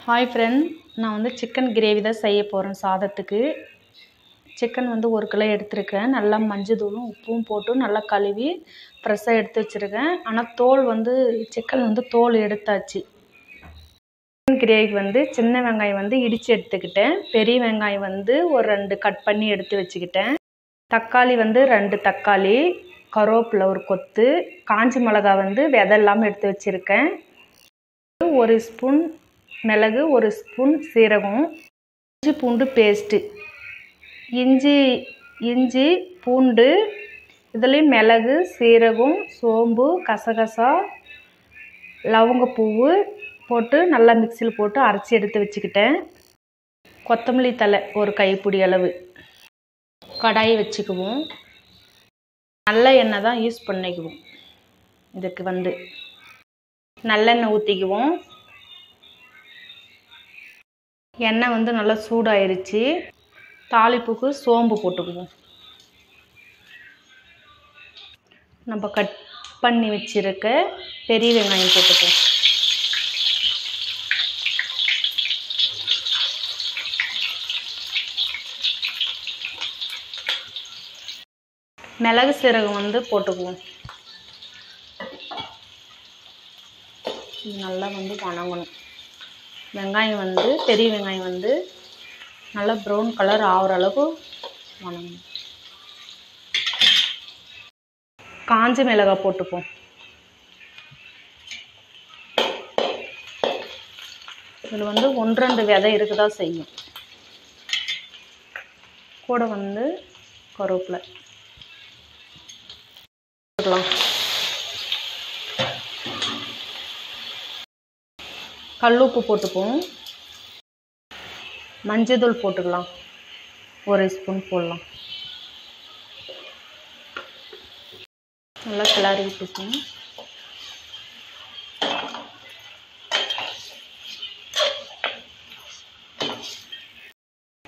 Hi friend, நான் வந்து chicken gravy தான் செய்ய போகிறேன். சாதத்துக்கு சிக்கன் வந்து 1 கிலோ எடுத்துருக்கேன். நல்லா மஞ்சத்தூளும் உப்பும் போட்டு நல்லா கழுவி ஃப்ரெஷ்ஷாக எடுத்து வச்சுருக்கேன். ஆனால் தோல் வந்து சிக்கன் வந்து தோல் எடுத்தாச்சு. சிக்கன் கிரேவிக்கு வந்து சின்ன வெங்காயம் வந்து இடித்து எடுத்துக்கிட்டேன். பெரிய வெங்காயம் வந்து ஒரு 2 கட் பண்ணி எடுத்து வச்சுக்கிட்டேன். தக்காளி வந்து 2 தக்காளி, கருவேப்பிலை ஒரு கொத்து, காஞ்ச மிளகா வந்து விதை இல்லாமல் எடுத்து வச்சுருக்கேன். 1 ஸ்பூன் மிளகு, 1 ஸ்பூன் சீரகம், இஞ்சி பூண்டு பேஸ்ட்டு, இஞ்சி பூண்டு இதுலேயும் மிளகு, சீரகம், சோம்பு, கசகசா, லவங்கப்பூவு போட்டு நல்லா மிக்சியில் போட்டு அரைச்சி எடுத்து வச்சுக்கிட்டேன். கொத்தமல்லி தழை ஒரு கைப்பிடி அளவு. கடாயை வச்சுக்குவோம். நல்ல எண்ணெய் தான் யூஸ் பண்ணிக்குவோம். இதுக்கு வந்து நல்லெண்ணெய் ஊற்றிக்குவோம். எண்ணெய் வந்து நல்லா சூடாயிருச்சு. தாளிப்புக்கு சோம்பு போட்டுக்குவோம். நம்ம கட் பண்ணி வச்சுருக்க பெரிய வெங்காயம் போட்டுக்குவோம். மிளகு சீரகம் வந்து போட்டுக்குவோம். இது நல்லா வந்து வணங்கணும். வெங்காயம் வந்து பெரிய வெங்காயம் வந்து நல்லா ப்ரௌன் கலர் ஆகிற அளவுக்கு வணங்கணும். காஞ்ச மிளகாய் போட்டுப்போம். இதில் வந்து 1-2 விதை இருக்குதா செய்யும். கூட வந்து கருவேப்பிலை போட்டுக்கலாம். கல்லுப்பு போட்டுப்போம். மஞ்சத்தூள் போட்டுக்கலாம். 1 ஸ்பூன் போடலாம். நல்லா கிளறி விட்டுக்கணும்.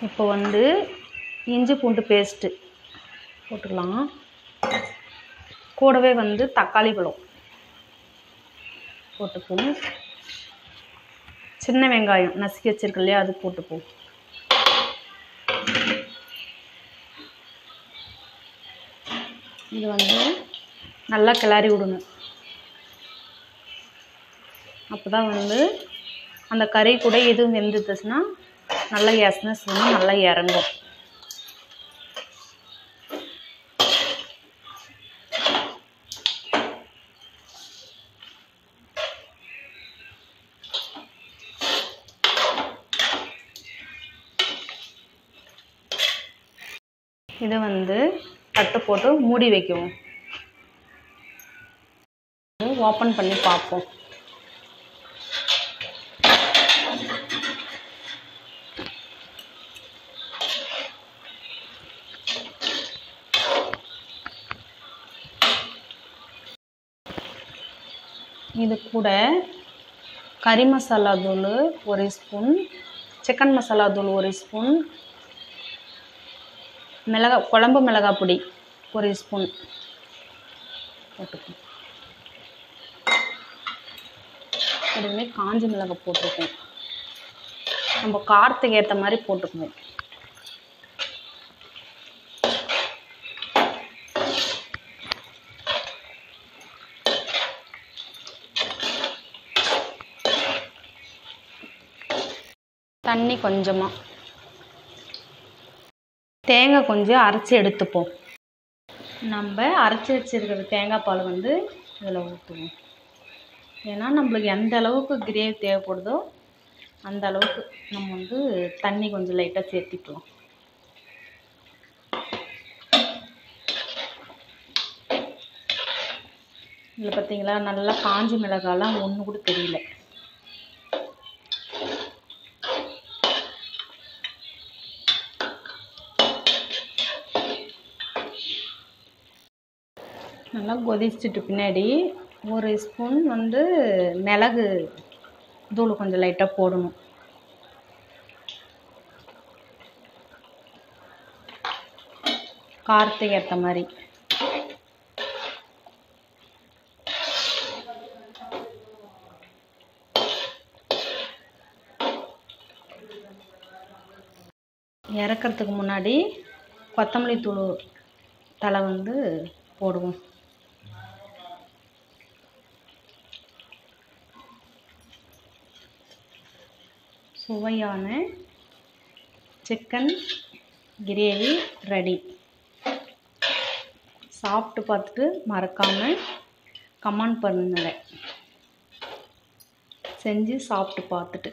இப்போ வந்து இஞ்சி பூண்டு பேஸ்ட்டு போட்டுக்கலாம். கூடவே வந்து தக்காளி பழம் போட்டுப்போம். சின்ன வெங்காயம் நசுக்கி வச்சிருக்கு இல்லையா, அது போட்டுப்போம். இது வந்து நல்லா கிளறி விடணும். அப்போ தான் வந்து அந்த கறி கூட எதுவும் வெந்துட்டுச்சுன்னா நல்லா எஸ்னஸ் வந்து நல்லா இறங்கும். இதை வந்து தட்டு போட்டு மூடி வைக்குவோம். ஓப்பன் பண்ணி பார்ப்போம். இது கூட கறி மசாலா தூள் 1 ஸ்பூன், சிக்கன் மசாலா தூள் 1 ஸ்பூன், குழம்பு மிளகாய் பொடி 1 ஸ்பூன் போட்டுப்போம். இதுவுமே காஞ்ச மிளகாய் போட்டிருக்கோம். நம்ம காரத்துக்கு ஏற்ற மாதிரி போட்டுக்குவோம். தண்ணி கொஞ்சமாக, தேங்காய் கொஞ்சம் அரைச்சி எடுத்துப்போம். நம்ம அரைச்சி வச்சுருக்கிற தேங்காய் பால் வந்து இதில் ஊற்றுவோம். ஏன்னா நம்மளுக்கு எந்த அளவுக்கு கிரேவி தேவைப்படுதோ அந்த அளவுக்கு நம்ம வந்து தண்ணி கொஞ்சம் லைட்டாக சேர்த்திக்கலாம். இதில் பார்த்தீங்களா, நல்லா காஞ்சி மிளகாலாம் ஒன்று கூட தெரியல. நல்லா கொதிச்சுட்டு பின்னாடி 1 ஸ்பூன் வந்து மிளகு தூள் கொஞ்சம் லைட்டாக போடணும். காரத்துக்கு ஏற்ற மாதிரி. இறக்கிறதுக்கு முன்னாடி கொத்தமல்லி தூள் தழை வந்து போடுவோம். சுவையான சிக்கன் கிரேவி ரெடி. சாப்பிட்டு பார்த்துட்டு மறக்காமல் கமெண்ட் பண்ணுங்க. செஞ்சு சாப்பிட்டு பார்த்துட்டு